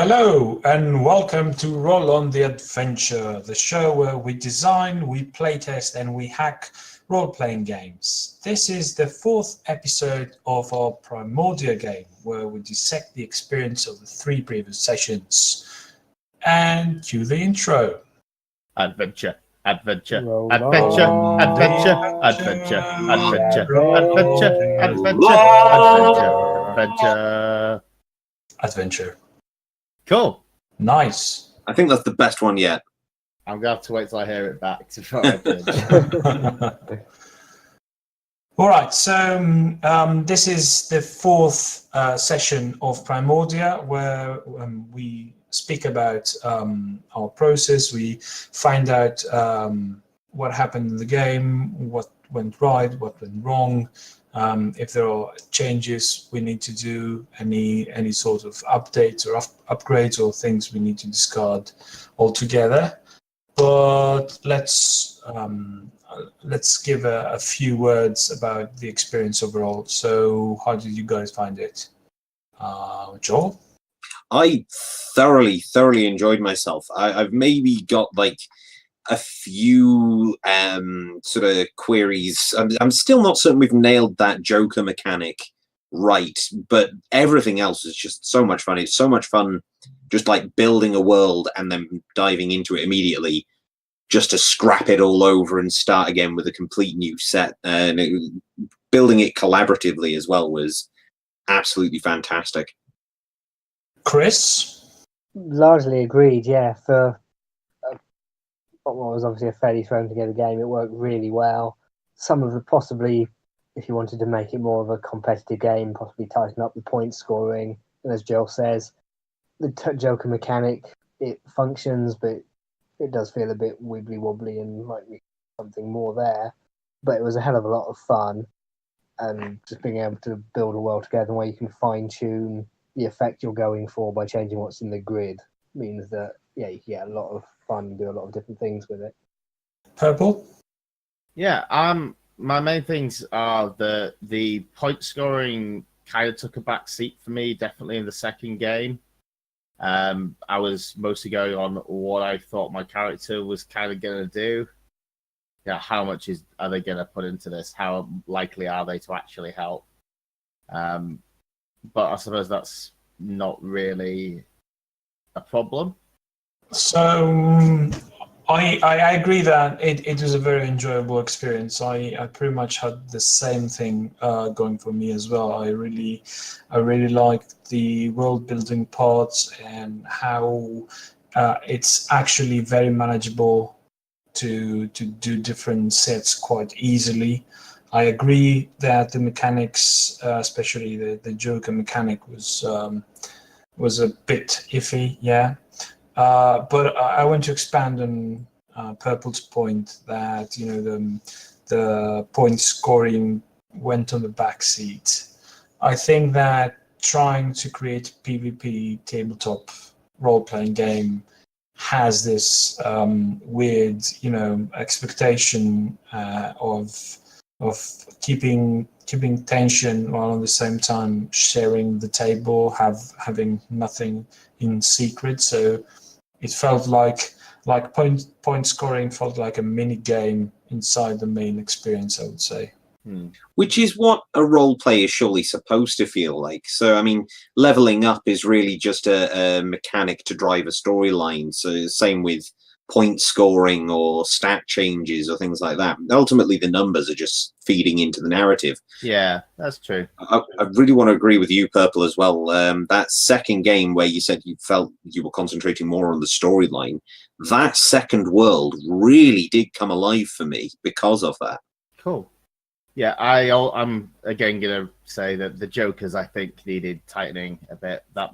Hello and welcome to Roll on the Adventure, the show where we design, we playtest and we hack role-playing games. This is the fourth episode of our Primordia game where we dissect the experience of the three previous sessions. And cue the intro. Adventure, adventure, Roll adventure, on. adventure, adventure, adventure, Roll adventure, on. adventure, adventure. Adventure. Cool. Nice. I think that's the best one yet. I'm going to have to wait till I hear it back before I finish. All right, so this is the fourth session of Primordia where we speak about our process. We find out what happened in the game, what went right, what went wrong. If there are changes we need to do, any sort of updates or upgrades or things we need to discard altogether. But let's give a few words about the experience overall. So how did you guys find it? Joel? I thoroughly enjoyed myself. I've maybe got like a few sort of queries. I'm still not certain we've nailed that Joker mechanic right, but everything else is just so much fun. It's so much fun just like building a world and then diving into it immediately, just to scrap it all over and start again with a complete new set. And building it collaboratively as well was absolutely fantastic. Chris? Largely agreed, yeah. For what was obviously a fairly thrown together game, it worked really well. Some of the possibly, if you wanted to make it more of a competitive game, possibly tighten up the point scoring. And as Joel says, the Joker mechanic, it functions, but it does feel a bit wibbly wobbly and might be something more there. But it was a hell of a lot of fun, and just being able to build a world together where you can fine tune the effect you're going for by changing what's in the grid means that you can get a lot of fun and do a lot of different things with it. Purple? Yeah, my main things are the point scoring kind of took a back seat for me, definitely in the second game. I was mostly going on what I thought my character was kind of going to do. Yeah, how much are they going to put into this? How likely are they to actually help? But I suppose that's not really a problem. So I agree that it was a very enjoyable experience. I pretty much had the same thing going for me as well. I really liked the world building parts and how it's actually very manageable to do different sets quite easily. I agree that the mechanics, especially the Joker mechanic, was a bit iffy, yeah. But I want to expand on Purple's point that the point scoring went on the back seat. I think that trying to create a PvP tabletop role-playing game has this weird, expectation of keeping tension while at the same time sharing the table, having nothing in secret. So it felt like point scoring felt like a mini game inside the main experience, I would say. Which is what a role play is surely supposed to feel like. So, I mean, leveling up is really just a mechanic to drive a storyline. So, same with point scoring or stat changes or things like that. Ultimately, the numbers are just feeding into the narrative. Yeah, that's true. I really want to agree with you, Purple, as well. That second game where you said you felt you were concentrating more on the storyline, that second world really did come alive for me because of that. Cool. Yeah, I'm again going to say that the Jokers, I think, needed tightening a bit. That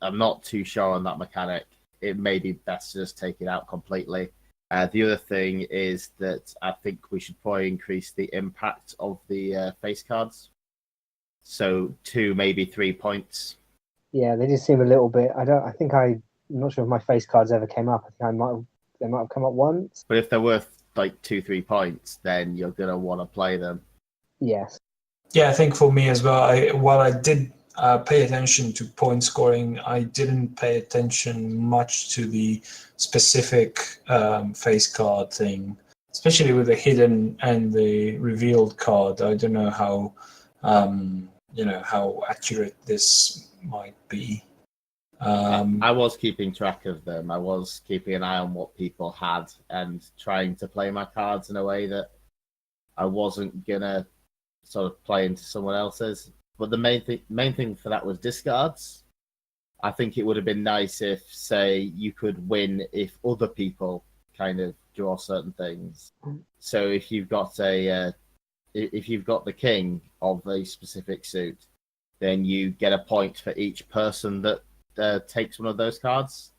I'm not too sure on that mechanic. It may be best to just take it out completely. The other thing is that I think we should probably increase the impact of the face cards. So 2, maybe 3 points. Yeah, they just seem a little bit. I'm not sure if my face cards ever came up. I think they might have come up once. But if they're worth like 2-3 points, then you're gonna want to play them. Yes. Yeah, I think for me as well. While I did pay attention to point scoring. I didn't pay attention much to the specific face card thing, especially with the hidden and the revealed card. I don't know how how accurate this might be. I was keeping track of them. I was keeping an eye on what people had and trying to play my cards in a way that I wasn't gonna sort of play into someone else's. But the main thing for that was discards. I think it would have been nice if, say, you could win if other people kind of draw certain things. So if you've got if you've got the king of a specific suit, then you get a point for each person that takes one of those cards.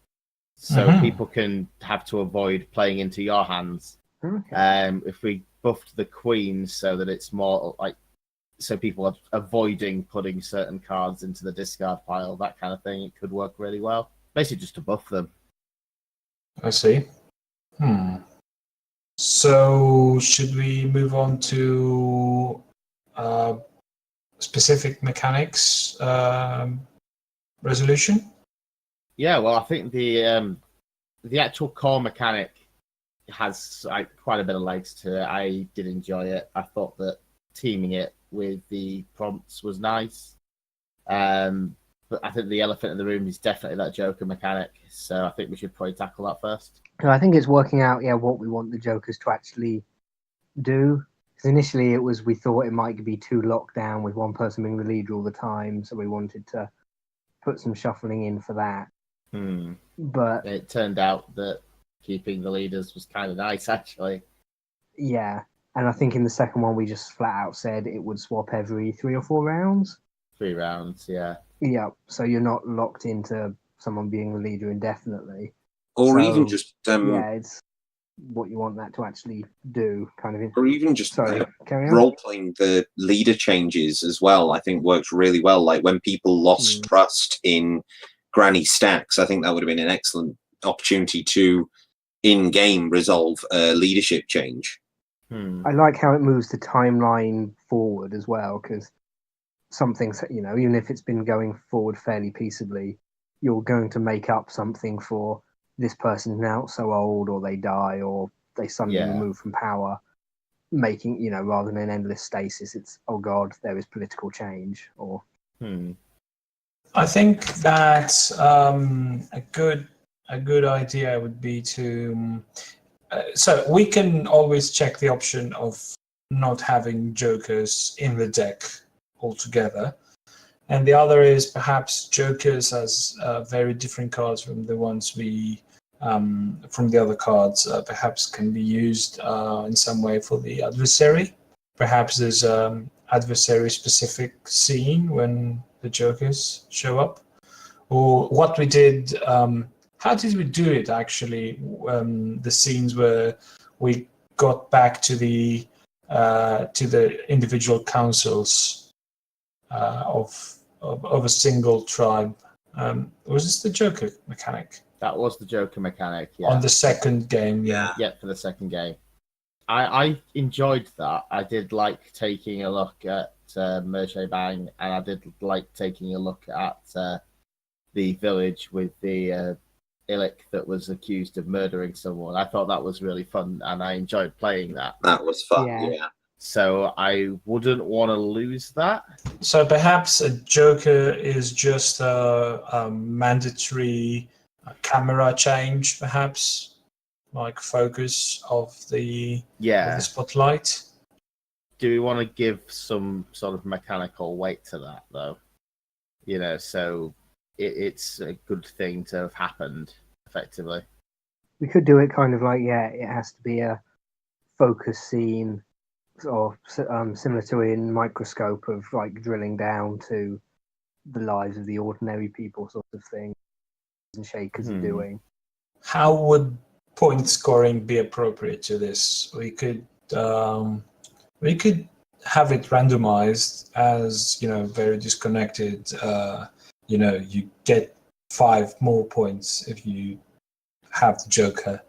So people can have to avoid playing into your hands. Okay. If we buffed the queen so that it's more like, so people are avoiding putting certain cards into the discard pile, that kind of thing, it could work really well. Basically just to buff them. I see. So should we move on to specific mechanics resolution? Yeah, well, I think the actual core mechanic has quite a bit of legs to it. I did enjoy it. I thought that teaming it with the prompts was nice. But I think the elephant in the room is definitely that Joker mechanic. So I think we should probably tackle that first. I think it's working out, what we want the Jokers to actually do. Because initially we thought it might be too locked down with one person being the leader all the time, so we wanted to put some shuffling in for that. But it turned out that keeping the leaders was kind of nice, actually. Yeah, and I think in the second one we just flat out said it would swap every 3 or 4 rounds. 3 rounds, yeah. Yeah, so you're not locked into someone being the leader indefinitely. Or even just it's what you want that to actually do, kind of. Or even just carry on. role-playing the leader changes as well, I think works really well. Like when people lost trust in Granny Stacks, I think that would have been an excellent opportunity to, in-game, resolve a leadership change. I like how it moves the timeline forward as well, because something's, even if it's been going forward fairly peaceably, you're going to make up something for this person's now so old, or they die, or they suddenly remove from power, making, rather than an endless stasis, it's, oh God, there is political change, or... I think that a good idea would be to... so we can always check the option of not having Jokers in the deck altogether. And the other is perhaps Jokers as very different cards from the ones from the other cards, perhaps can be used in some way for the adversary. Perhaps there's adversary specific scene when the Jokers show up. Or what we did, how did we do it actually? The scenes where we got back to the individual councils of a single tribe. Was this the Joker mechanic? That was the Joker mechanic, yeah. On the second game, yeah. Yeah, for the second game. I enjoyed that. I did like taking a look at Merche Bang, and I did like taking a look at the village with the Illic that was accused of murdering someone. I thought that was really fun, and I enjoyed playing that. That was fun, yeah. So I wouldn't want to lose that. So perhaps a Joker is just a mandatory camera change, perhaps, like focus of the spotlight. Do we want to give some sort of mechanical weight to that, though? So it's a good thing to have happened, effectively. We could do it kind of like, it has to be a focus scene, or similar to in Microscope, of like drilling down to the lives of the ordinary people, sort of thing, and Shakers are doing. How would point scoring be appropriate to this? We could have it randomized as very disconnected. You get 5 more points if you have the Joker.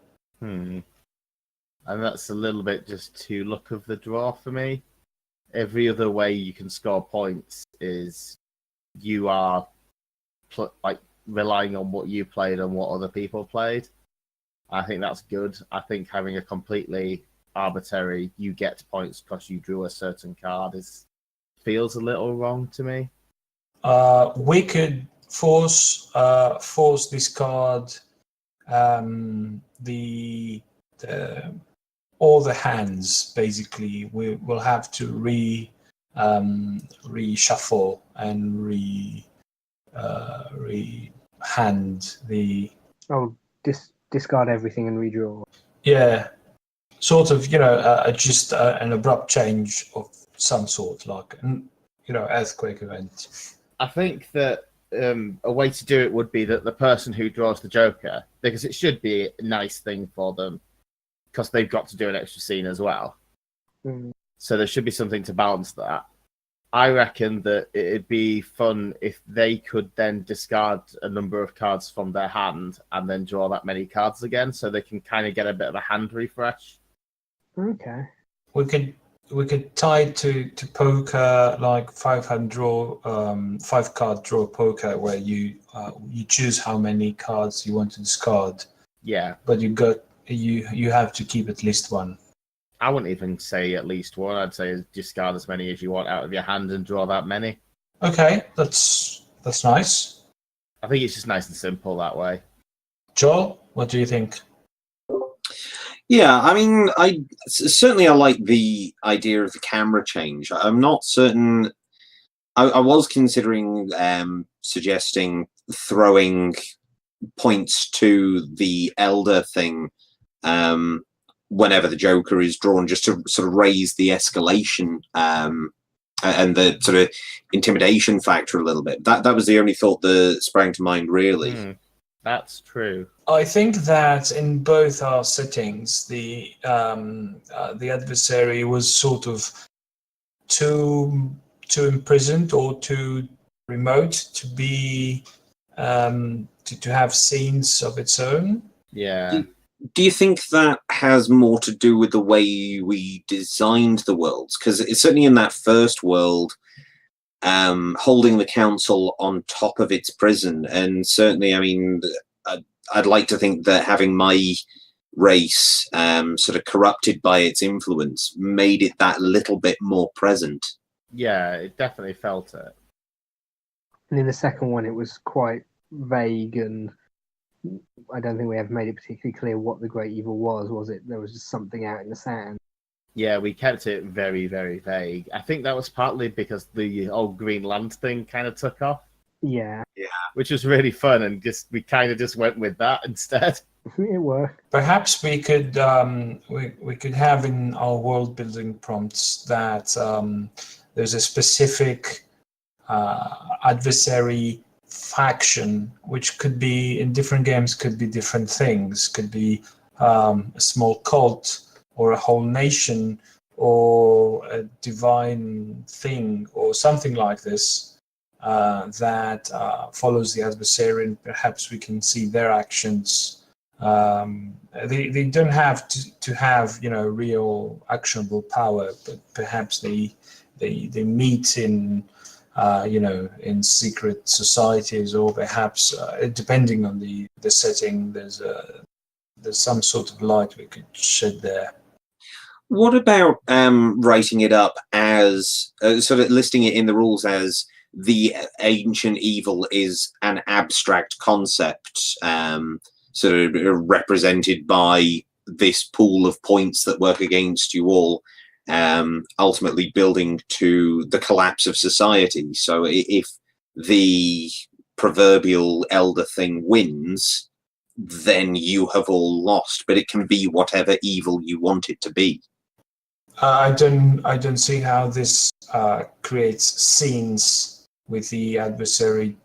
And that's a little bit just too luck of the draw for me. Every other way you can score points is you are like relying on what you played and what other people played. I think that's good. I think having a completely arbitrary, you get points because you drew a certain card feels a little wrong to me. We could force discard the all the hands. Basically, we will have to reshuffle and hand the. Oh, discard everything and redraw. Yeah, sort of, just an abrupt change of some sort, like an earthquake event. I think that a way to do it would be that the person who draws the Joker, because it should be a nice thing for them, because they've got to do an extra scene as well. Mm. So there should be something to balance that. I reckon that it'd be fun if they could then discard a number of cards from their hand and then draw that many cards again, so they can kind of get a bit of a hand refresh. Okay. We could tie it to poker, like 5-hand draw, 5-card draw poker, where you choose how many cards you want to discard. Yeah, but you have to keep at least one. I wouldn't even say at least one. I'd say discard as many as you want out of your hand and draw that many. Okay, that's nice. I think it's just nice and simple that way. Joel, what do you think? Yeah, I mean, I like the idea of the camera change. I'm not certain. I was considering suggesting throwing points to the Elder thing whenever the Joker is drawn, just to sort of raise the escalation and the sort of intimidation factor a little bit. That was the only thought that sprang to mind, really. That's true. I think that in both our settings, the adversary was sort of too imprisoned or too remote to be to have scenes of its own. Yeah. Do you think that has more to do with the way we designed the worlds? Because it's certainly in that first world, holding the council on top of its prison, and certainly, I mean, I'd like to think that having my race sort of corrupted by its influence made it that little bit more present. Yeah, it definitely felt it. And in the second one, it was quite vague, and I don't think we ever made it particularly clear what the great evil was it? There was just something out in the sand. Yeah, we kept it very, very vague. I think that was partly because the old Green Land thing kind of took off. Yeah. Which was really fun, and we kind of just went with that instead. It worked. Perhaps we could we could have in our world building prompts that there's a specific adversary faction, which could be in different games, could be different things, could be a small cult or a whole nation or a divine thing or something like this that follows the adversary, and perhaps we can see their actions. They don't have to have real actionable power, but perhaps they meet in in secret societies, or perhaps depending on the setting, there's some sort of light we could shed there. What about writing it up as sort of listing it in the rules as the ancient evil is an abstract concept, sort of represented by this pool of points that work against you all, ultimately building to the collapse of society. So if the proverbial elder thing wins, then you have all lost, but it can be whatever evil you want it to be. I don't see how this creates scenes with the adversary,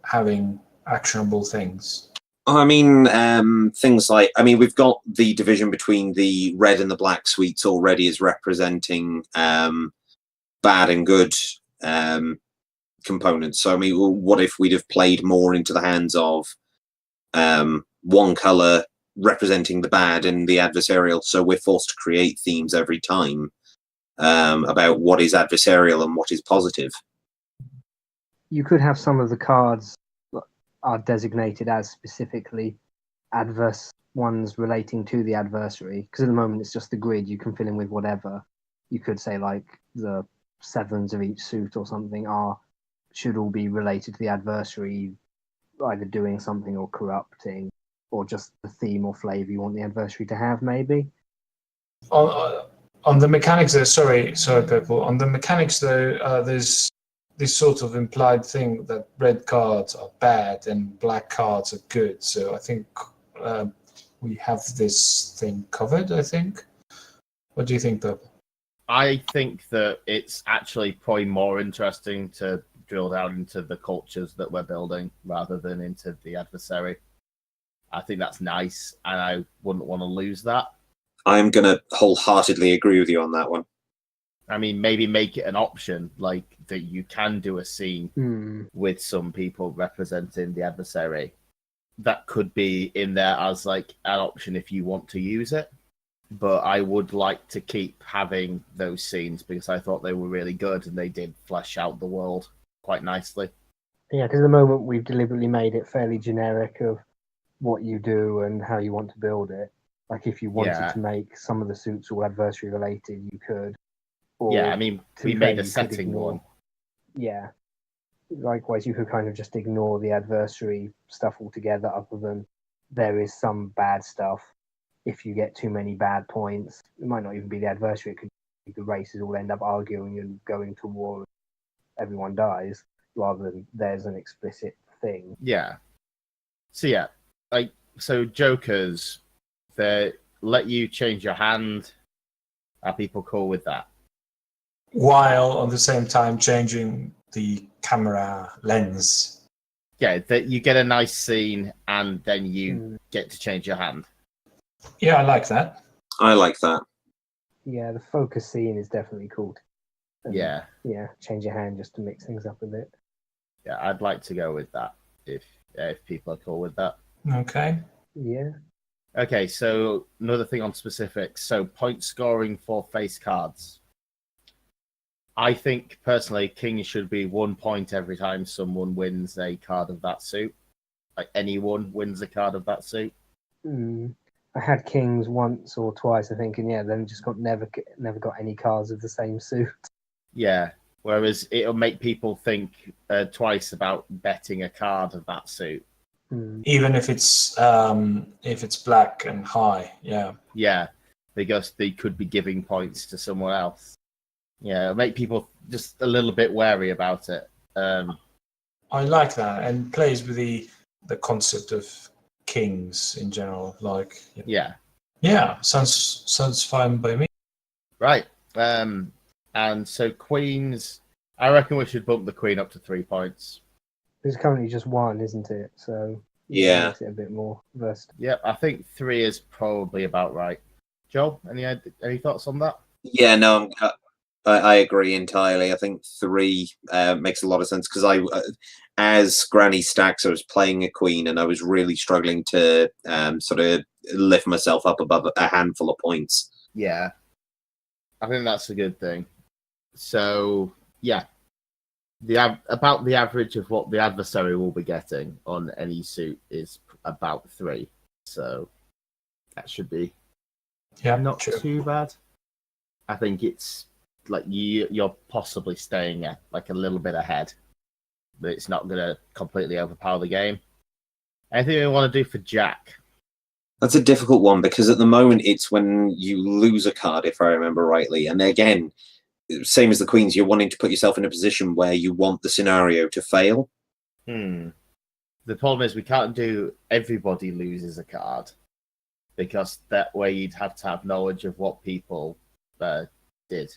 having actionable things. I mean, things like, we've got the division between the red and the black suites already as representing bad and good components. So, what if we'd have played more into the hands of one color representing the bad and the adversarial? So we're forced to create themes every time about what is adversarial and what is positive. you could have some of the cards that are designated as specifically adverse ones relating to the adversary, because at the moment it's just the grid. You can fill in with whatever. You could say like the sevens of each suit or something should all be related to the adversary, either doing something or corrupting, or just the theme or flavor you want the adversary to have, maybe. On the mechanics though, sorry, Purple. On the mechanics though, there's this sort of implied thing that red cards are bad and black cards are good. So I think we have this thing covered, I think. What do you think, Purple? I think that it's actually probably more interesting to drill down into the cultures that we're building rather than into the adversary. I think that's nice, and I wouldn't want to lose that. I'm going to wholeheartedly agree with you on that one. I mean, maybe make it an option, like that you can do a scene with some people representing the adversary. That could be in there as like an option if you want to use it. But I would like to keep having those scenes because I thought they were really good and they did flesh out the world quite nicely. Yeah, because at the moment we've deliberately made it fairly generic of what you do and how you want to build it. Like if you wanted to make some of the suits all adversary related, you could. Or yeah, I mean, we made a setting one. Yeah. Likewise, you could kind of just ignore the adversary stuff altogether, other than there is some bad stuff. If you get too many bad points, it might not even be the adversary. It could be the races all end up arguing and going to war. And everyone dies, rather than there's an explicit thing. Yeah. So yeah, so Jokers, they let you change your hand. Are people cool with that? While at the same time changing the camera lens. Yeah, that you get a nice scene and then you get to change your hand. Yeah, I like that. I like that. Yeah, the focus scene is definitely cool. Yeah. Yeah, change your hand just to mix things up a bit. Yeah, I'd like to go with that if people are cool with that. Okay. Yeah. Okay, so another thing on specifics. So point scoring for face cards. I think personally, King should be 1 point every time someone wins a card of that suit. Like anyone wins a card of that suit. I had Kings once or twice, I think, and yeah, then just never got any cards of the same suit. Yeah, whereas it'll make people think twice about betting a card of that suit. Even if it's black and high, yeah. Yeah, because they could be giving points to someone else. Yeah, it'll make people just a little bit wary about it. I like that, and plays with the concept of kings in general. Like, yeah, sounds fine by me. Right. And so queens, I reckon we should bump the queen up to 3 points. There's currently just one, isn't it? So yeah, makes it a bit more versed. Yeah, I think 3 is probably about right. Joel, any thoughts on that? Yeah, no, I agree entirely. I think 3 makes a lot of sense because as Granny Stacks, I was playing a queen and I was really struggling to sort of lift myself up above a handful of points. Yeah, I think that's a good thing. So yeah, about the average of what the adversary will be getting on any suit is about 3. So that should be not too bad. I think it's like you're possibly staying at like a little bit ahead, but it's not going to completely overpower the game. Anything we want to do for Jack? That's a difficult one because at the moment it's when you lose a card, if I remember rightly. And again, same as the queens, you're wanting to put yourself in a position where you want the scenario to fail. The problem is we can't do everybody loses a card because that way you'd have to have knowledge of what people did.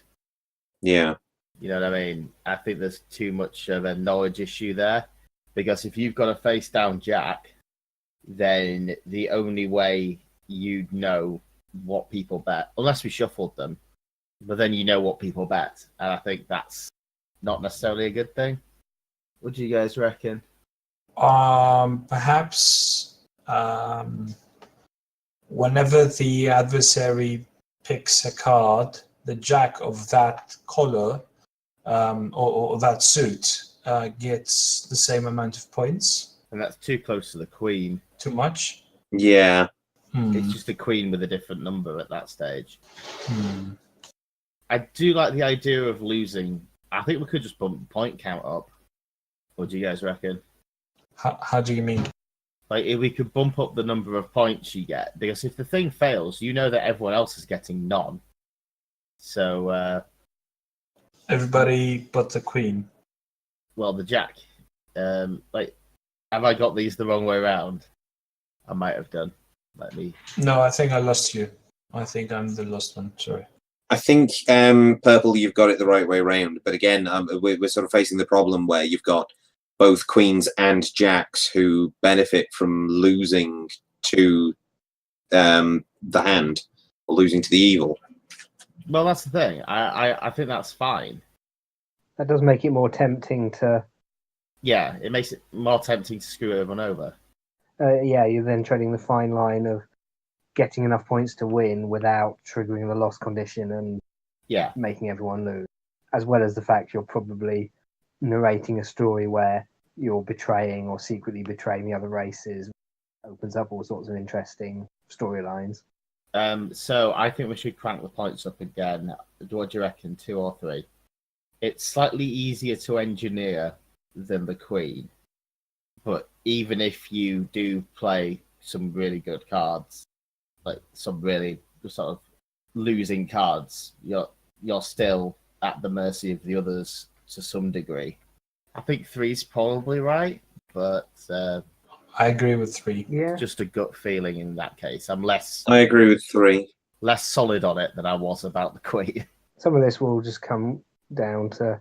Yeah. You know what I mean? I think there's too much of a knowledge issue there because if you've got a face down Jack, then the only way you'd know what people bet, unless we shuffled them, but then you know what people bet, and I think that's not necessarily a good thing. What do you guys reckon? Perhaps whenever the adversary picks a card, the Jack of that color or that suit gets the same amount of points. And that's too close to the queen. Too much? Yeah. It's just a queen with a different number at that stage. Hmm. I do like the idea of losing. I think we could just bump the point count up. What do you guys reckon? How do you mean? Like, if we could bump up the number of points you get, because if the thing fails, you know that everyone else is getting none. So, Everybody but the queen. well, the jack. Like, have I got these the wrong way around? I might have done. Let me. No, I think I lost you. I think I'm the lost one. Sorry. I think Purple, you've got it the right way round. But again, we're sort of facing the problem where you've got both queens and jacks who benefit from losing to the hand or losing to the evil. Well, that's the thing. I think that's fine. That does make it more tempting to. Yeah, it makes it more tempting to screw everyone over. Yeah, you're then treading the fine line of getting enough points to win without triggering the loss condition and Yeah, making everyone lose, as well as the fact you're probably narrating a story where you're betraying or secretly betraying the other races. Opens up all sorts of interesting storylines. So I think we should crank the points up again. What do you reckon, 2 or 3? It's slightly easier to engineer than the queen, but even if you do play some really good cards, like some really sort of losing cards, you're still at the mercy of the others to some degree. I think 3's probably right, but I agree with 3. Yeah, just a gut feeling in that case. I'm less I agree with 3. solid on it than I was about the queen. some of this will just come down to,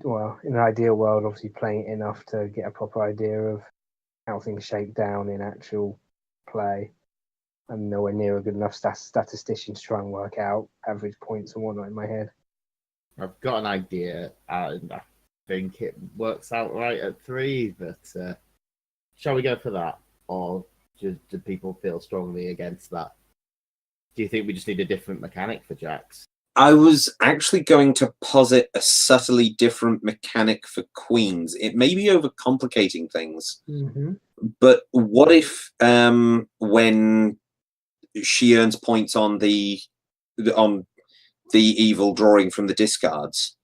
well, in an ideal world, obviously playing it enough to get a proper idea of how things shake down in actual play. I'm nowhere near a good enough statistician to try and work out average points and whatnot in my head. I've got an idea, and I think it works out right at 3, but shall we go for that? Or do people feel strongly against that? Do you think we just need a different mechanic for jacks? I was actually going to posit a subtly different mechanic for queens. It may be overcomplicating things, but what if when she earns points on the evil drawing from the discards,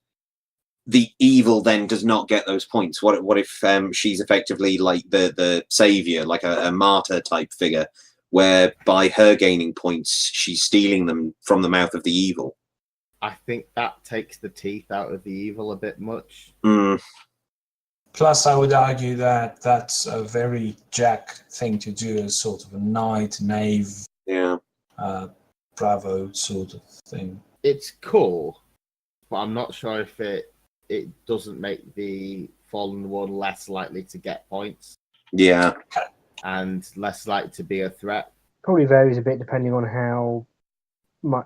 the evil then does not get those points? What if she's effectively like the savior, like a martyr type figure, where by her gaining points, she's stealing them from the mouth of the evil? I think that takes the teeth out of the evil a bit much. Plus, I would argue that that's a very Jack thing to do, as sort of a knight, knave, bravo sort of thing. It's cool, but I'm not sure if it doesn't make the fallen one less likely to get points. Yeah. And less likely to be a threat. Probably varies a bit depending on how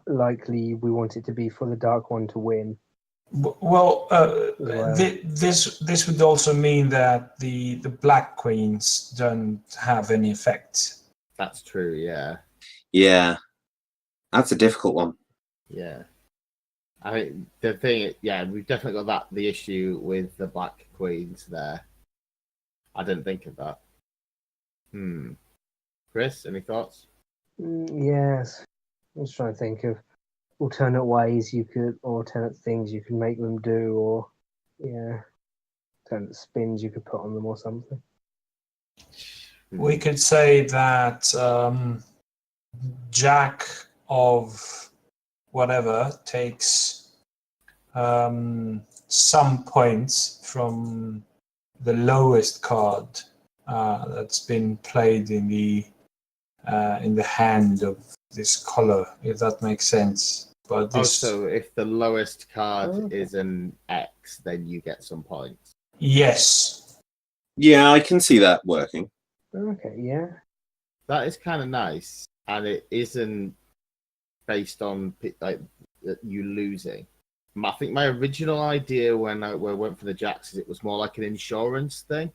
likely we want it to be for the dark one to win. Well, this would also mean that the black queens don't have any effect. That's true, yeah. Yeah. That's a difficult one. Yeah. I mean, the thing, we've definitely got the issue with the black queens there. I didn't think of that. Chris, any thoughts? Yes. I was trying to think of alternate ways alternate things you could make them do, or alternate spins you could put on them or something. We could say that Jack of whatever takes some points from the lowest card that's been played in the hand of this color, if that makes sense. But so if the lowest card is an X, then you get some points. Yes. Yeah, I can see that working. Okay, yeah. That is kind of nice, and it isn't based on like you losing. I think my original idea when I went for the jacks is it was more like an insurance thing.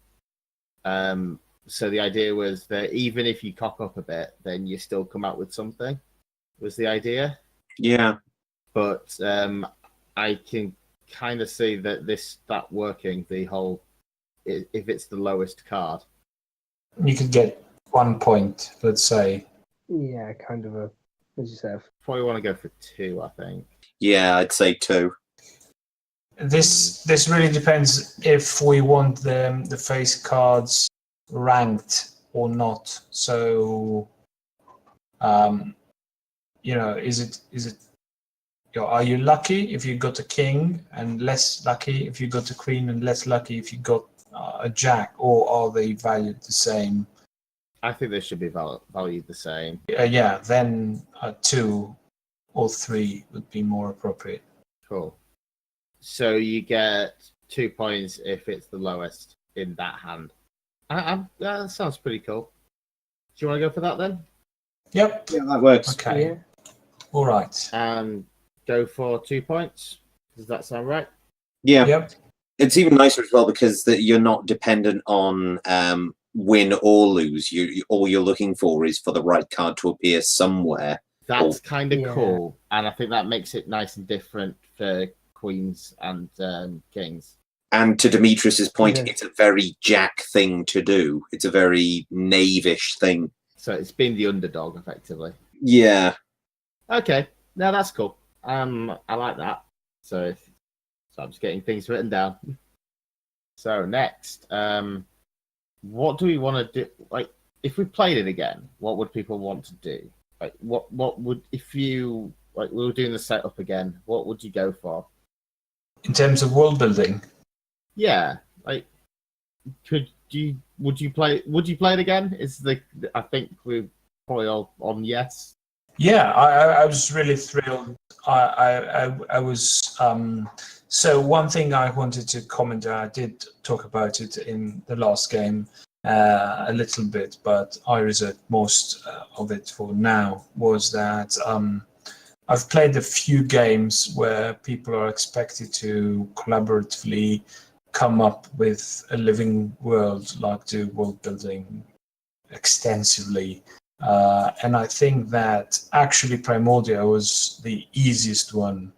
So the idea was that even if you cock up a bit, then you still come out with something. Was the idea? Yeah. But I can kind of see that working. The whole if it's the lowest card. You could get 1 point, let's say. Yeah, kind of a, as you said. Probably want to go for 2, I think. Yeah, I'd say 2. This really depends if we want the face cards ranked or not. So, is it are you lucky if you got a king and less lucky if you got a queen and less lucky if you got a jack, or are they valued the same? I think they should be valued the same. Yeah, then 2 or 3 would be more appropriate. Cool. So you get 2 points if it's the lowest in that hand. That sounds pretty cool. Do you want to go for that then? Yep. Yeah, that works. Okay. Yeah. All right. And go for 2 points. Does that sound right? Yeah. Yep. It's even nicer as well because you're not dependent on win or lose. All you're looking for is for the right card to appear somewhere. That's kind of Yeah. cool, and I think that makes it nice and different for queens and kings. And to Demetrius's point, Yeah. it's a very Jack thing to do. It's a very knavish thing. So it's been the underdog, effectively. Yeah. Okay, no, that's cool. I like that. So I'm just getting things written down. So next, what do we want to do? Like, if we played it again, what would people want to do? Like, what would, if you, like, we were doing the setup again, what would you go for? In terms of world building, Yeah, like, would you play it again? I think we're probably all on yes. yeah, I was really thrilled. I was so one thing I wanted to comment. I did talk about it in the last game a little bit, but I reserved most of it for now. Was that I've played a few games where people are expected to collaboratively come up with a living world, like do world building extensively. And I think that actually Primordia was the easiest one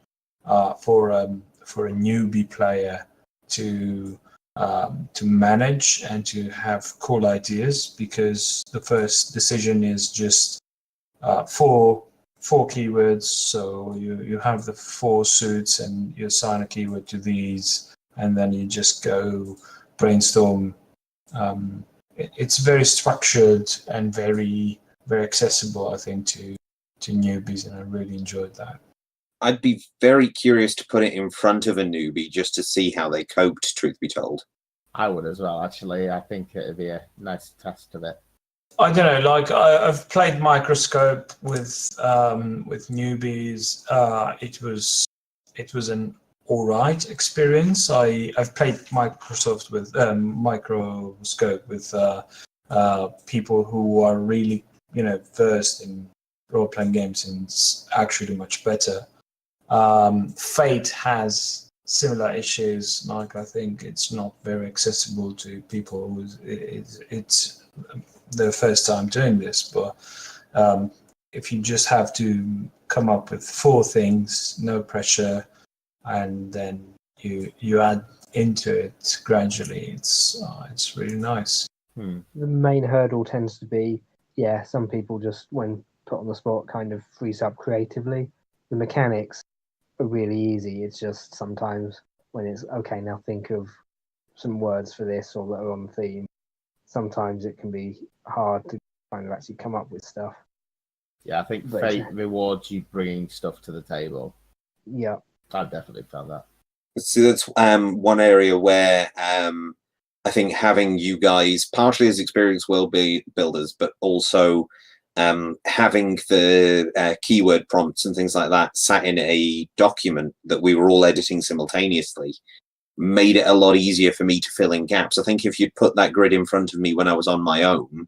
for a newbie player to manage and to have cool ideas, because the first decision is just four keywords. So you have the 4 suits and you assign a keyword to these, and then you just go brainstorm. It's very structured and very, very accessible, I think, to newbies, and I really enjoyed that. I'd be very curious to put it in front of a newbie just to see how they coped, truth be told. I would as well, actually. I think it'd be a nice test of it. I don't know, like I've played Microscope with newbies. It was an all right experience. I've played Microscope with people who are really versed in role-playing games, and it's actually much better. Fate has similar issues. Like, I think it's not very accessible to people who it's their first time doing this. But if you just have to come up with 4 things, no pressure, and then you add into it gradually, it's really nice. The main hurdle tends to be, some people just, when put on the spot, kind of freeze up creatively. The mechanics are really easy. It's just sometimes when it's, okay, now think of some words for this or that are on theme. Sometimes it can be hard to kind of actually come up with stuff. Yeah, I think Fate rewards you bringing stuff to the table. Yeah. I've definitely found that. So that's one area where I think having you guys, partially as experienced world builders, but also having the keyword prompts and things like that sat in a document that we were all editing simultaneously, made it a lot easier for me to fill in gaps. I think if you'd put that grid in front of me when I was on my own,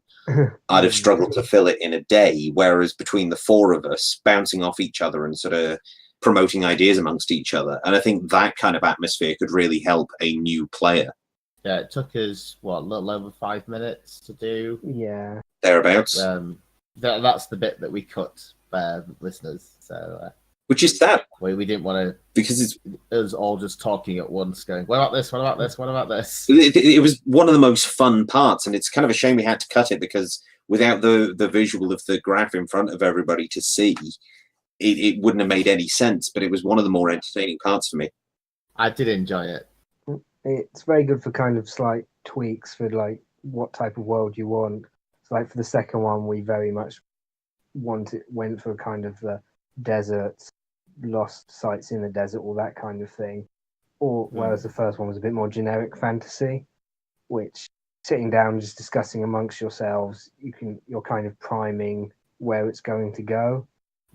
I'd have struggled to fill it in a day, whereas between the 4 of us bouncing off each other and sort of promoting ideas amongst each other, and I think that kind of atmosphere could really help a new player. Yeah, it took us, a little over 5 minutes to do. Yeah. Thereabouts. That's the bit that we cut, listeners. So which is sad We didn't want to, because it's us all just talking at once, going, what about this? What about this? What about this? it was one of the most fun parts, and it's kind of a shame we had to cut it because without the visual of the graph in front of everybody to see, it wouldn't have made any sense. But it was one of the more entertaining parts for me. I did enjoy it. It's very good for kind of slight tweaks for like what type of world you want. So like for the second one, we very much went for kind of the deserts, lost sites in the desert, all that kind of thing. Or whereas the first one was a bit more generic fantasy, which sitting down just discussing amongst yourselves, you're kind of priming where it's going to go.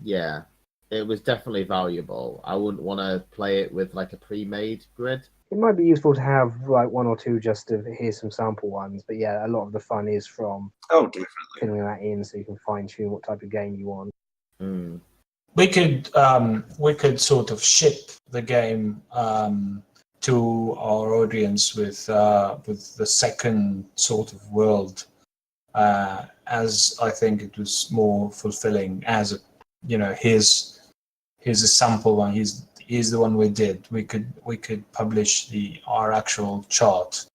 Yeah, it was definitely valuable. I wouldn't want to play it with like a pre-made grid. It might be useful to have like one or two just to here's some sample ones, but yeah, a lot of the fun is from Definitely. filling that in so you can fine tune what type of game you want. We could sort of ship the game to our audience with the second sort of world, as I think it was more fulfilling. As a, here's a sample one. Here's the one we did. We could publish our actual chart.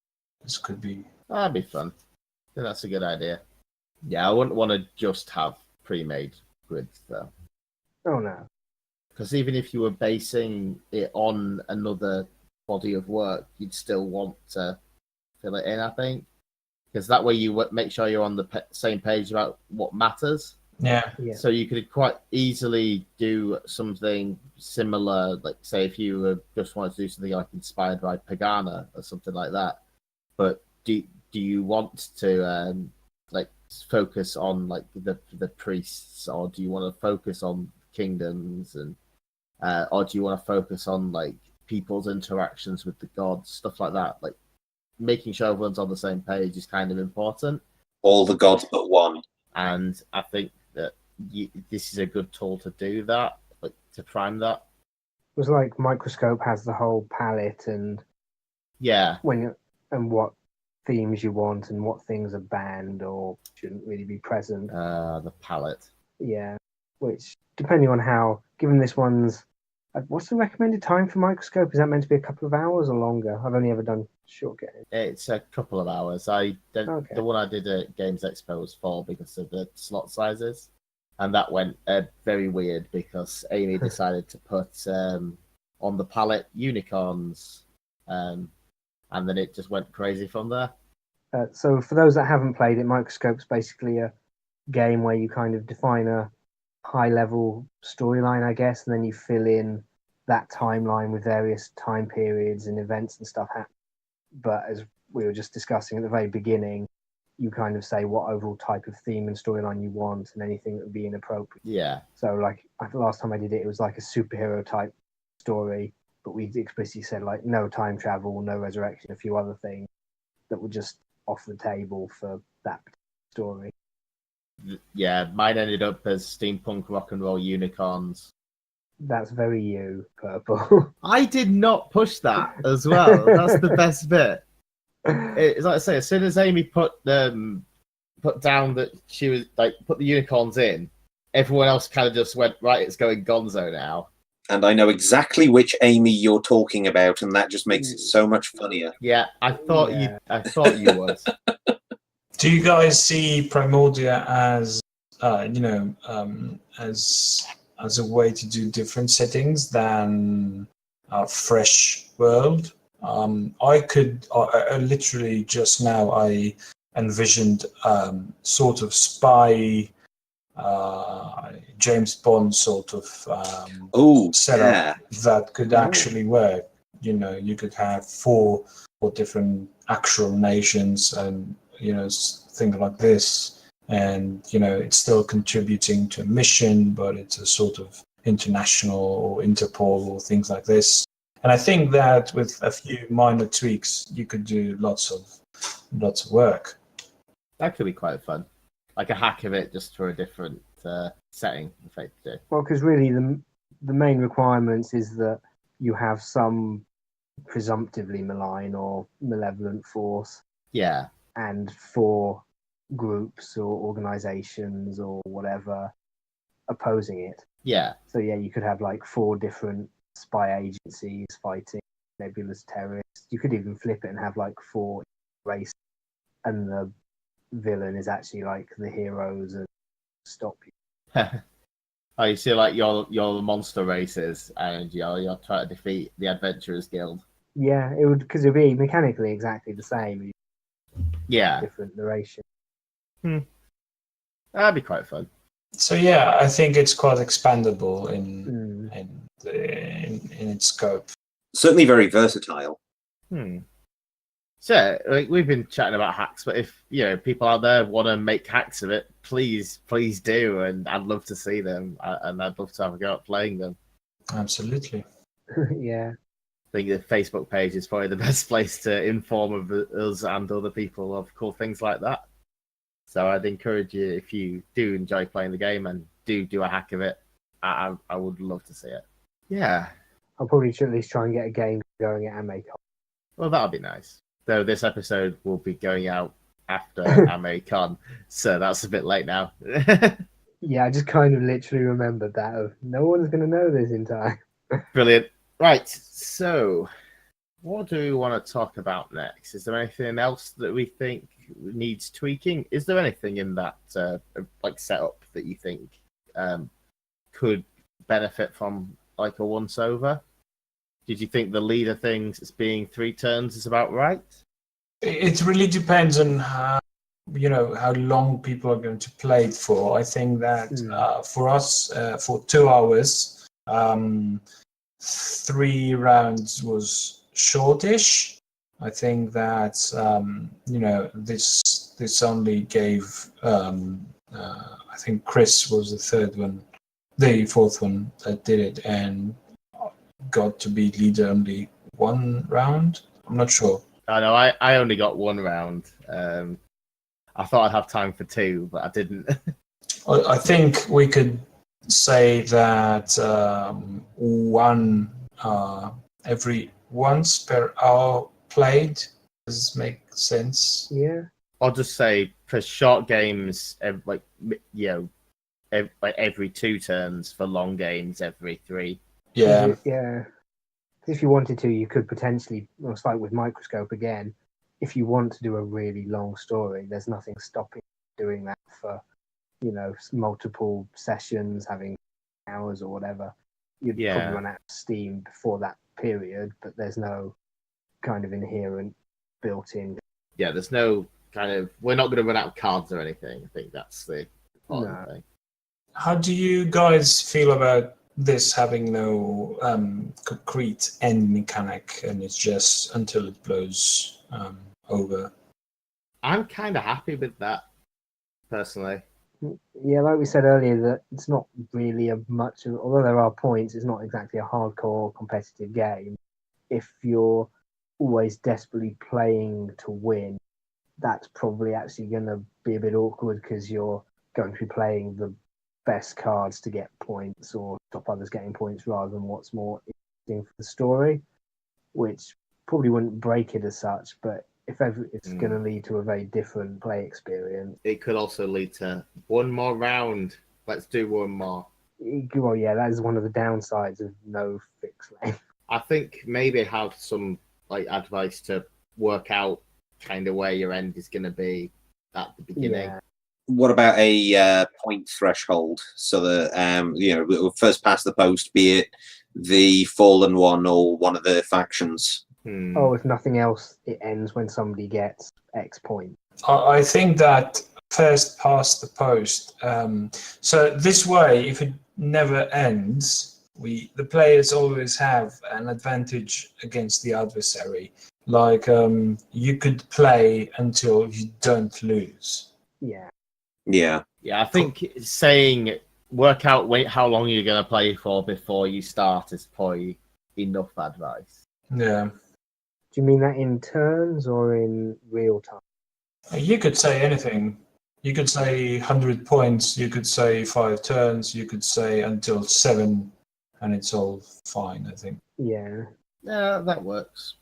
This could be. That'd be fun. I think that's a good idea. Yeah, I wouldn't want to just have pre-made grids though. Oh no. Because even if you were basing it on another body of work, you'd still want to fill it in, I think. Because that way you make sure you're on the same page about what matters. Yeah. So you could quite easily do something similar, like say if you just wanted to do something like inspired by Pagana or something like that. But do you want to like focus on like the priests, or do you want to focus on kingdoms, and or do you want to focus on like people's interactions with the gods, stuff like that? Like making sure everyone's on the same page is kind of important. All the gods but one. And I think that this is a good tool to do that, like to prime that. It was like Microscope has the whole palette and yeah, and what themes you want and what things are banned or shouldn't really be present. The palette. Yeah, which depending on how, given this one's, what's the recommended time for Microscope? Is that meant to be a couple of hours or longer? I've only ever done short games. It's a couple of hours. The one I did at Games Expo was 4 because of the slot sizes, and that went very weird because Amy decided to put on the palette unicorns, and then it just went crazy from there. So for those that haven't played it, Microscope's basically a game where you kind of define a high-level storyline, I guess, and then you fill in that timeline with various time periods and events and stuff happening. But as we were just discussing at the very beginning, you kind of say what overall type of theme and storyline you want and anything that would be inappropriate. Yeah. So like the last time I did it, it was like a superhero type story, but we explicitly said like no time travel, no resurrection, a few other things that were just off the table for that story. Yeah, mine ended up as steampunk rock and roll unicorns. That's very you, Purple. I did not push that as well. That's the best bit. It's like I say, as soon as Amy put down that she was like put the unicorns in, everyone else kind of just went, right, it's going gonzo now. And I know exactly which Amy you're talking about, and that just makes it so much funnier. Yeah, I thought you would. Do you guys see Primordia as as a way to do different settings than a fresh world? I could literally just now I envisioned sort of spy James Bond sort of setup that could actually work. You could have four different actual nations and things like this, and it's still contributing to a mission, but it's a sort of international or Interpol or things like this. And I think that with a few minor tweaks, you could do lots of work. That could be quite fun, like a hack of it just for a different setting, effectively. Well, because really the main requirements is that you have some presumptively malign or malevolent force. Yeah. And for groups or organizations or whatever, opposing it. Yeah. So yeah, you could have like 4 different spy agencies fighting nebulous terrorists. You could even flip it and have like 4 races, and the villain is actually like the heroes and stop you. Oh, you see, like your monster races, and you're trying to defeat the Adventurers Guild. Yeah, it would, because it'd be mechanically exactly the same. Yeah, Different narration. that'd be quite fun. So yeah, I think it's quite expandable Mm. in its scope. Certainly very versatile. So, like, we've been chatting about hacks, but if people out there want to make hacks of it, please do, and I'd love to see them, and I'd love to have a go at playing them. Absolutely. Yeah. I think the Facebook page is probably the best place to inform of us and other people of cool things like that. So I'd encourage you, if you do enjoy playing the game and do a hack of it, I would love to see it. Yeah. I'll probably should at least try and get a game going at AmeCon. Well, that would be nice. Though this episode will be going out after AmeCon, so that's a bit late now. Yeah, I just kind of literally remembered that of no one's going to know this in time. Brilliant. Right, so what do we want to talk about next? Is there anything else that we think needs tweaking? Is there anything in that setup that you think could benefit from like a once over? Did you think the leader things as being 3 turns is about right? It really depends on how long people are going to play it for. I think that for us, for 2 hours, 3 rounds was shortish. I think that this only gave. I think Chris was the 4th one that did it, and got to be leader only 1 round. I'm not sure. I know. I only got 1 round. I thought I'd have time for 2, but I didn't. I think we could say that one every once per hour played. Does this make sense? Yeah. I'll just say for short games, every 2 turns. For long games, every 3. Yeah. Yeah. If you wanted to, you could potentially, it's like with Microscope again, if you want to do a really long story, there's nothing stopping doing that for, multiple sessions, having hours or whatever. You'd probably run out of steam before that period, but there's no kind of inherent built-in. Yeah, there's no kind of. We're not going to run out of cards or anything. I think that's the important thing. How do you guys feel about this having no concrete end mechanic, and it's just until it blows over? I'm kind of happy with that, personally. Yeah, like we said earlier, that it's not really although there are points, it's not exactly a hardcore competitive game. If you're always desperately playing to win, that's probably actually going to be a bit awkward, because you're going to be playing the best cards to get points or stop others getting points rather than what's more interesting for the story, which probably wouldn't break it as such, but if it's going to lead to a very different play experience. It could also lead to 1 more round. Let's do 1 more. Well, yeah, that is one of the downsides of no fixed length. I think maybe have some advice to work out kind of where your end is going to be at the beginning. Yeah. What about a point threshold, so that first past the post, be it the fallen one or one of the factions? Oh, if nothing else, it ends when somebody gets X point. I think that first past the post. So this way, if it never ends, the players always have an advantage against the adversary. Like you could play until you don't lose. Yeah. Yeah. Yeah, I think saying work out how long you're going to play for before you start is probably enough advice. Yeah. Do you mean that in turns or in real time? You could say anything. You could say 100 points. You could say 5 turns. You could say until 7, and it's all fine, I think. Yeah. Yeah, that works.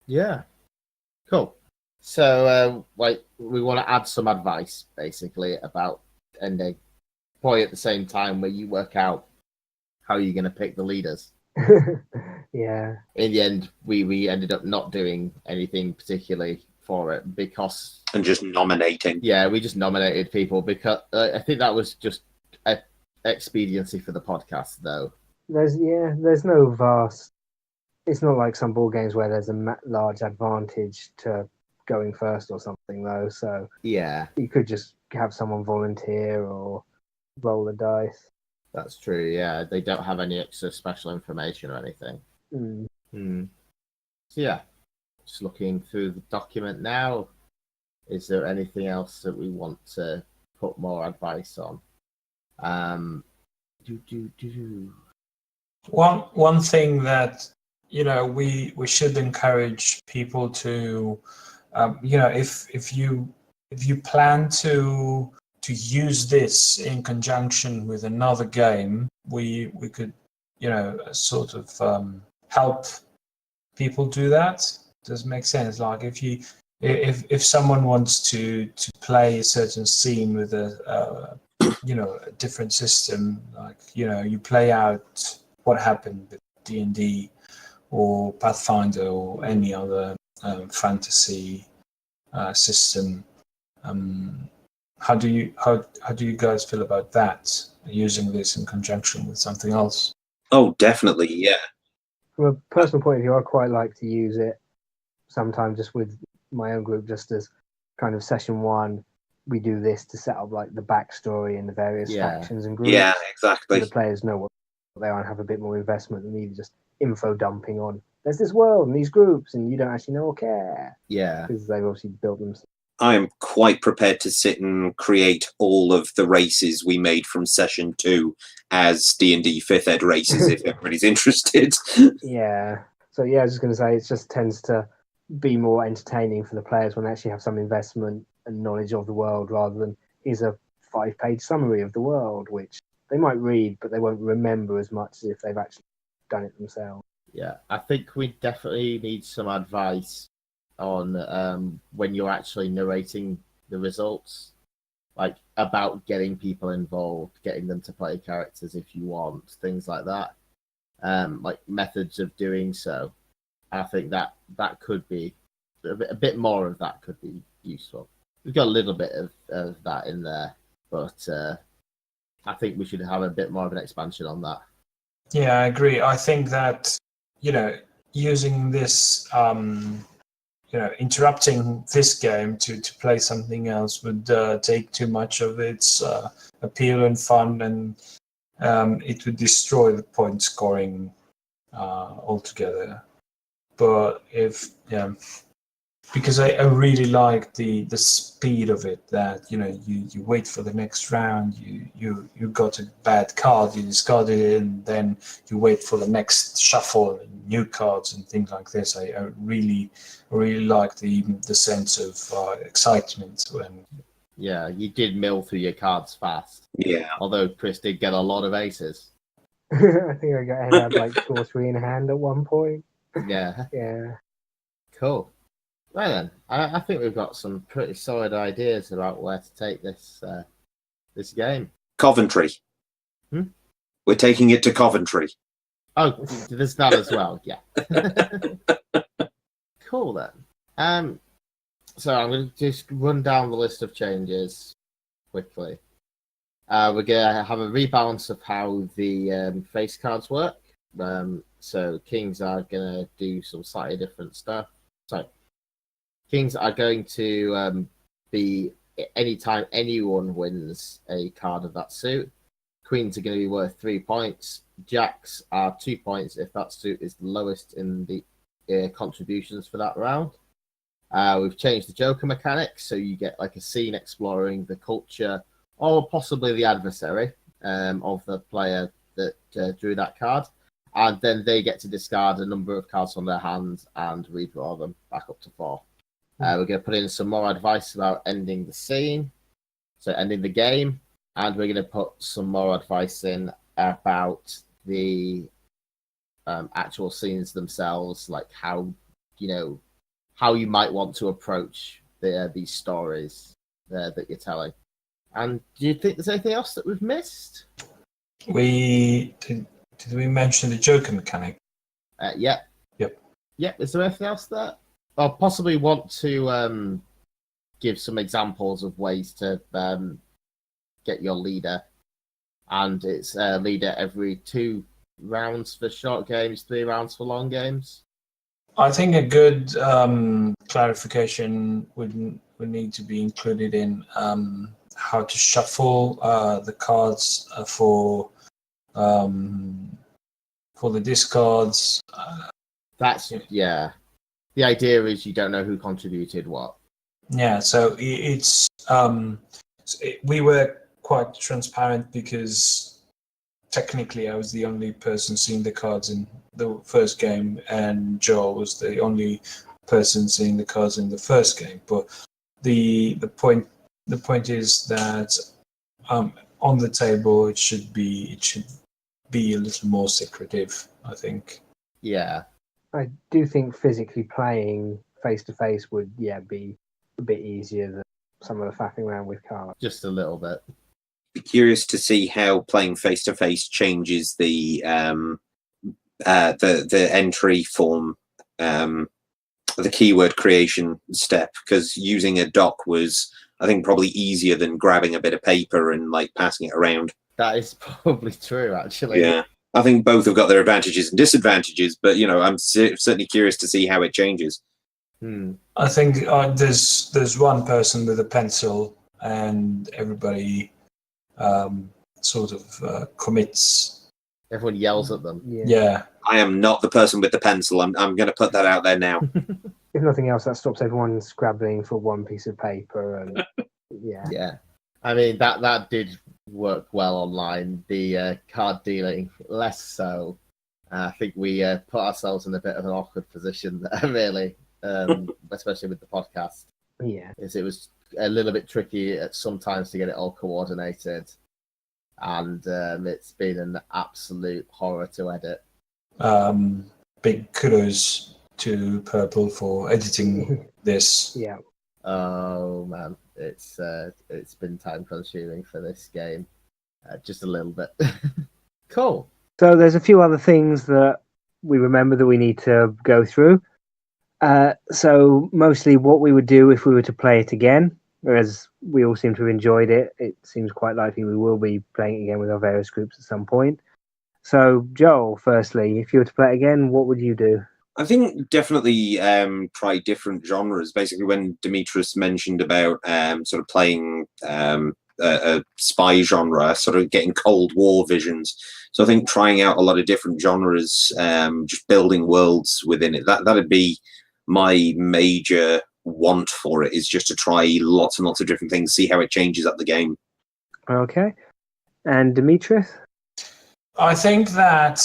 Yeah. Cool. So, we want to add some advice, basically, about ending. point at the same time where you work out how you're going to pick the leaders. Yeah. In the end, we ended up not doing anything particularly for it because... And just nominating. Yeah, we just nominated people because I think that was just an expediency for the podcast, though. There's no vast. It's not like some board games where there's a large advantage to going first or something, though. So Yeah, you could just have someone volunteer or roll the dice. that's true. Yeah, they don't have any extra special information or anything. Mm. So yeah, just looking through the document now. Is there anything else that we want to put more advice on? One thing that we should encourage people to if you plan to use this in conjunction with another game, we could sort of help people do that. Does it make sense? Like if someone wants to play a certain scene with a different system, like you play out what happened with D&D or Pathfinder or any other fantasy system. How do you guys feel about that? Using this in conjunction with something else? Oh, definitely, yeah. From a personal point of view, I quite like to use it sometimes just with my own group, just as kind of session one. We do this to set up like the backstory and the various factions and groups. Yeah, exactly. So the players know what they are and have a bit more investment than either just info dumping on. There's this world and these groups, and you don't actually know or care. Yeah, because they've obviously built them. I am quite prepared to sit and create all of the races we made from session 2 as D&D 5th Ed races if everybody's interested. Yeah. So yeah, I was just going to say it just tends to be more entertaining for the players when they actually have some investment and knowledge of the world rather than here's a 5-page summary of the world, which they might read, but they won't remember as much as if they've actually done it themselves. Yeah, I think we definitely need some advice on when you're actually narrating the results, like about getting people involved, getting them to play characters if you want, things like that, like methods of doing so. I think that could be a bit more of that could be useful. We've got a little bit of that in there, but I think we should have a bit more of an expansion on that. Yeah, I agree. I think that using this interrupting this game to play something else would take too much of its appeal and fun, and it would destroy the point scoring altogether. But because I really like the speed of it, that you wait for the next round, you got a bad card, you discard it, and then you wait for the next shuffle and new cards and things like this. I really like the sense of excitement when. Yeah, you did mill through your cards fast. Yeah. Although Chris did get a lot of aces. I think I had like 2 or 3 in hand at one point. Yeah. Yeah. Cool. Right then, I think we've got some pretty solid ideas about where to take this this game. Coventry. We're taking it to Coventry. Oh, there's that as well. Yeah. Cool then. So I'm going to just run down the list of changes quickly. We're going to have a rebalance of how the face cards work. So kings are going to do some slightly different stuff. So kings are going to be anytime anyone wins a card of that suit. Queens are going to be worth 3 points. Jacks are 2 points if that suit is the lowest in the contributions for that round. We've changed the Joker mechanic, so you get like a scene exploring the culture or possibly the adversary of the player that drew that card. And then they get to discard a number of cards from their hand and redraw them back up to 4. We're going to put in some more advice about ending the scene, so ending the game, and we're going to put some more advice in about the actual scenes themselves, like how you might want to approach these stories that you're telling. And do you think there's anything else that we've missed? Did we mention the Joker mechanic? Yeah. Yep. Yeah. Is there anything else there? I'll possibly want to give some examples of ways to get your leader. And it's leader every 2 rounds for short games, 3 rounds for long games. I think a good clarification would need to be included in how to shuffle the cards for the discards. That's yeah. The idea is you don't know who contributed what. Yeah, so it's we were quite transparent because technically I was the only person seeing the cards in the first game, and Joel was the only person seeing the cards in the first game. But the point is that on the table it should be a little more secretive, I think. Yeah. I do think physically playing face to face would be a bit easier than some of the faffing around with cards. Just a little bit. Be curious to see how playing face to face changes the entry form, the keyword creation step, because using a doc was, I think, probably easier than grabbing a bit of paper and like passing it around. That is probably true, actually. Yeah, I think both have got their advantages and disadvantages, but I'm certainly curious to see how it changes. I think there's one person with a pencil, and everybody sort of commits. Everyone yells at them. Yeah. I am not the person with the pencil. I'm going to put that out there now. If nothing else, that stops everyone scrabbling for one piece of paper. And Yeah. I mean, that did work well online. The card dealing, less so. I think we put ourselves in a bit of an awkward position there, really, especially with the podcast. Yeah. It was a little bit tricky at sometimes to get it all coordinated. And it's been an absolute horror to edit. Big kudos to Purple for editing this. Yeah. Oh man, it's been time consuming for this game, just a little bit. Cool. So there's a few other things that we remember that we need to go through. So mostly what we would do if we were to play it again, whereas we all seem to have enjoyed it. It seems quite likely we will be playing it again with our various groups at some point. So Joel, firstly, if you were to play it again, what would you do? I think definitely try different genres. Basically, when Demetrius mentioned about sort of playing a spy genre, sort of getting Cold War visions. So I think trying out a lot of different genres, just building worlds within it. That'd be my major want for it, is just to try lots and lots of different things, see how it changes up the game. Okay. And Demetrius? I think that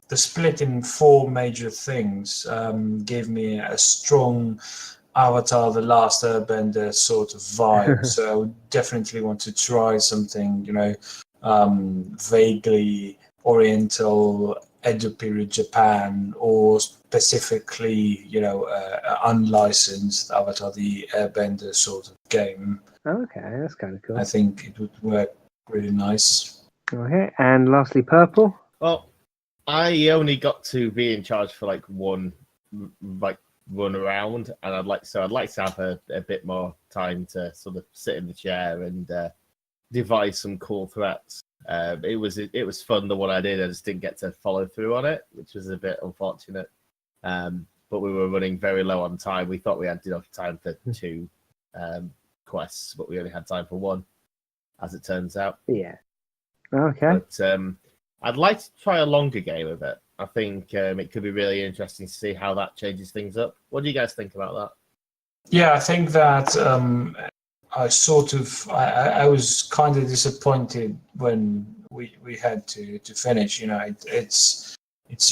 the split in 4 major things gave me a strong Avatar: The Last Airbender sort of vibe. So I would definitely want to try something, vaguely Oriental, Edo period Japan, or specifically, unlicensed Avatar: The Airbender sort of game. Okay, that's kind of cool. I think it would work really nice. Okay, and lastly, Purple? Well, I only got to be in charge for one run around, and I'd like to have a bit more time to sort of sit in the chair and devise some cool threats. It was fun, the one I did. I just didn't get to follow through on it, which was a bit unfortunate. But we were running very low on time. We thought we had enough time for 2 quests, but we only had time for 1, as it turns out. Yeah. Okay. But I'd like to try a longer game of it. I think it could be really interesting to see how that changes things up. What do you guys think about that? Yeah, I think that I was kind of disappointed when we had to finish. It's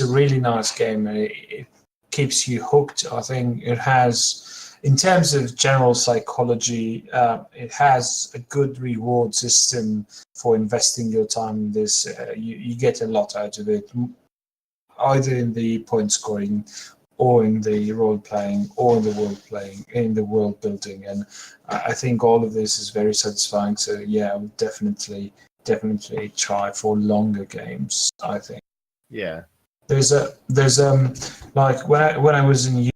a really nice game. It keeps you hooked. I think it has, in terms of general psychology, it has a good reward system for investing your time in this. You get a lot out of it, either in the point scoring or in the role playing, or in the world building, and I think all of this is very satisfying. So yeah, I would definitely try for longer games. I think Yeah. there's like when I was in uni,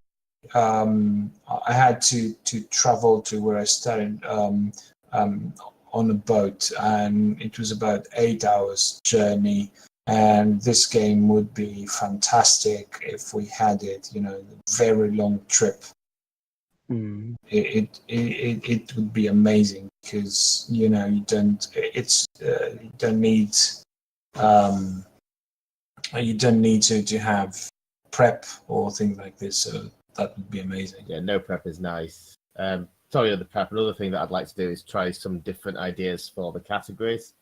I had to travel to where I studied on a boat, and it was about 8 hours journey. And this game would be fantastic if we had it, very long trip. Mm. It would be amazing because you don't need to have prep or things like this. So that would be amazing. Yeah, no prep is nice. Talking of the prep, another thing that I'd like to do is try some different ideas for the categories.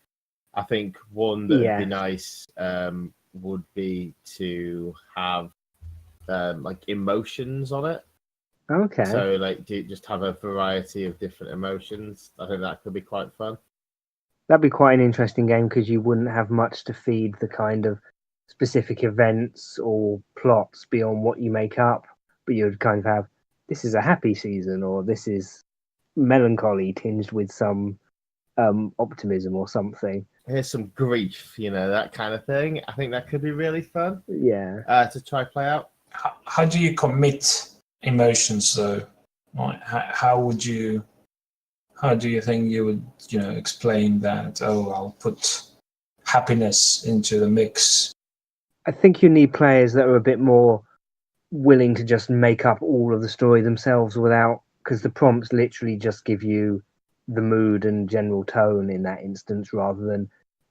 I think one that would be nice would be to have like emotions on it. Okay. So like just have a variety of different emotions. I think that could be quite fun. That'd be quite an interesting game because you wouldn't have much to feed the kind of specific events or plots beyond what you make up, but you'd kind of have, this is a happy season, or this is melancholy tinged with some optimism or something. Here's some grief, that kind of thing. I think that could be really fun. Yeah. To try play out. How do you commit emotions though? Like, how do you think you would explain that? Oh, I'll put happiness into the mix. I think you need players that are a bit more willing to just make up all of the story themselves because the prompts literally just give you the mood and general tone in that instance, rather than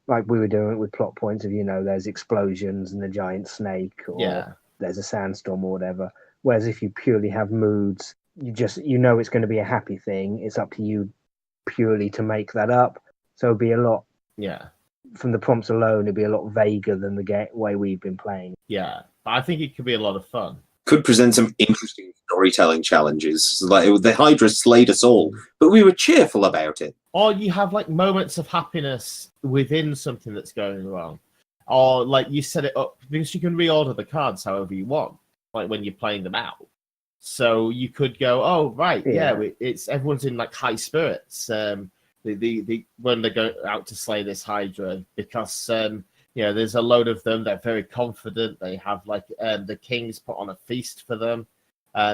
like we were doing it with plot points of there's explosions and a giant snake, or there's a sandstorm or whatever. Whereas if you purely have moods, it's going to be a happy thing. It's up to you purely to make that up. So it'd be a lot. Yeah. From the prompts alone, it'd be a lot vaguer than the way we've been playing. Yeah, but I think it could be a lot of fun. Could present some interesting storytelling challenges. Like the Hydra slayed us all, but we were cheerful about it. Or you have like moments of happiness within something that's going wrong. Or like you set it up because you can reorder the cards however you want, like when you're playing them out. So you could go, oh right, it's everyone's in like high spirits. When they go out to slay this Hydra, because there's a load of them. They're very confident. They have like the king's put on a feast for them,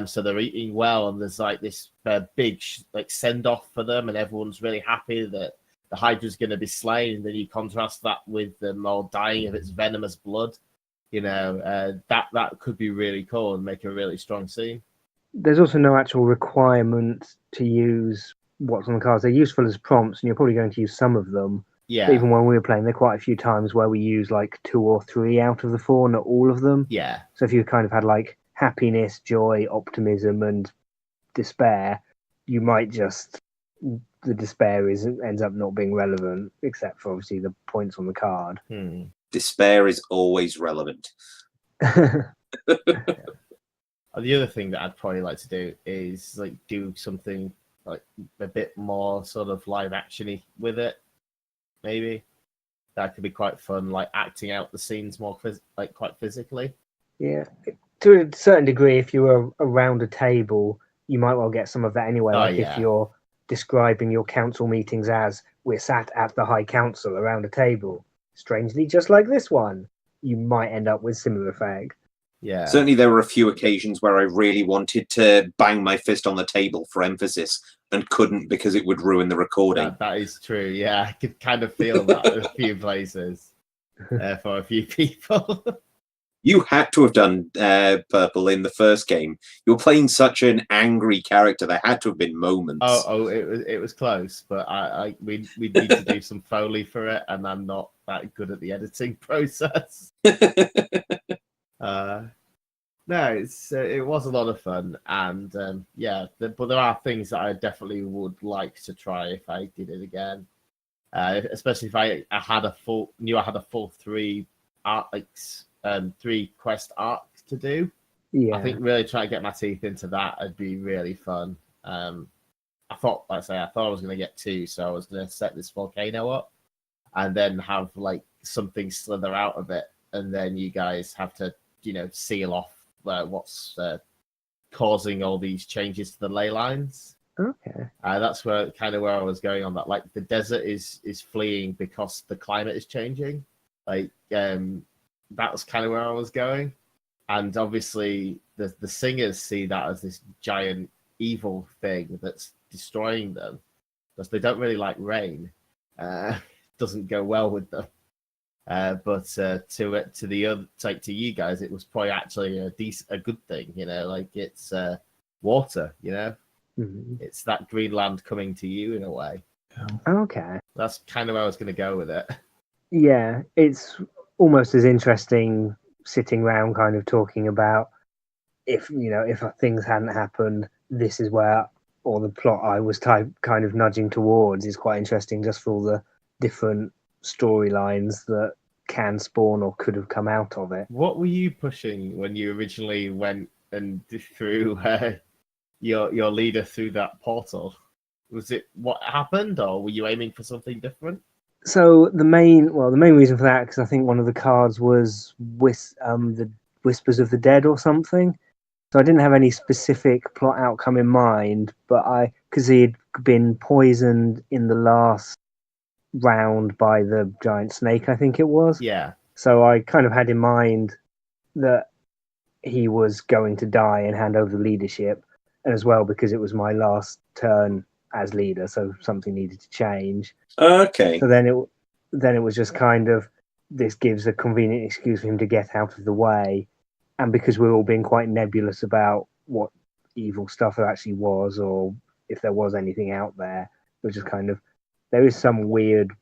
so they're eating well. And there's like this big send off for them, and everyone's really happy that the Hydra's going to be slain. And then you contrast that with them all dying of its venomous blood. That could be really cool and make a really strong scene. There's also no actual requirement to use what's on the cards. They're useful as prompts, and you're probably going to use some of them. Yeah. But even when we were playing, there are quite a few times where we use like 2 or 3 out of the 4, not all of them. Yeah. So if you kind of had like happiness, joy, optimism, and despair, you might the despair ends up not being relevant, except for obviously the points on the card. Despair is always relevant. The other thing that I'd probably like to do is like do something like a bit more sort of live actiony with it. Maybe that could be quite fun, like acting out the scenes more quite physically. Yeah, to a certain degree, if you were around a table, you might well get some of that anyway. If you're describing your council meetings as we're sat at the High Council around a table, strangely just like this one, you might end up with similar effect. Yeah. Certainly there were a few occasions where I really wanted to bang my fist on the table for emphasis and couldn't because it would ruin the recording. That is true. Yeah, I could kind of feel that in a few places for a few people. You had to have done Purple in the first game. You were playing such an angry character. There had to have been moments. It was close, but we need to do some Foley for it, and I'm not that good at the editing process. No, it was a lot of fun, and but there are things that I definitely would like to try if I did it again, especially if I had a full 3 quest arc to do. Yeah, I think really trying to get my teeth into that would be really fun. I thought I was going to get 2, so I was going to set this volcano up, and then have like something slither out of it, and then you guys have to seal off what's causing all these changes to the ley lines. Okay. That's where I was going on that. Like the desert is fleeing because the climate is changing. Like that's kind of where I was going. And obviously the singers see that as this giant evil thing that's destroying them because they don't really like rain. Doesn't go well with them. But to the other, like to you guys, it was probably actually a good thing, like it's water, Mhm. it's that green land coming to you in a way. Okay. That's kind of where I was going to go with it. Yeah, it's almost as interesting sitting around kind of talking about if things hadn't happened, this is where, or the plot I was kind of nudging towards is quite interesting just for all the different storylines that can spawn or could have come out of it. What were you pushing when you originally went and threw your leader through that portal? Was it what happened, or were you aiming for something different? So the main reason for that, because I think one of the cards was the Whispers of the Dead or something. So I didn't have any specific plot outcome in mind, but because he had been poisoned in the last round by the giant snake, I think it was. Yeah. So I kind of had in mind that he was going to die and hand over the leadership, and as well because it was my last turn as leader, so something needed to change. Okay. So then it was just kind of, this gives a convenient excuse for him to get out of the way, and because we're all being quite nebulous about what evil stuff there actually was, or if there was anything out there, it was just kind of, there is some weird,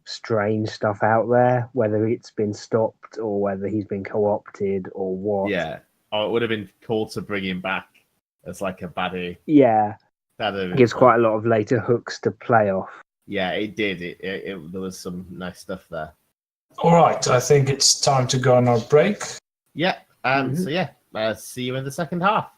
strange stuff out there, whether it's been stopped or whether he's been co-opted or what. Yeah. Oh, it would have been cool to bring him back as like a baddie. Yeah. It Gives quite a lot of later hooks to play off. Yeah, it did. There was some nice stuff there. All right, I think it's time to go on our break. Yeah. So yeah, see you in the second half.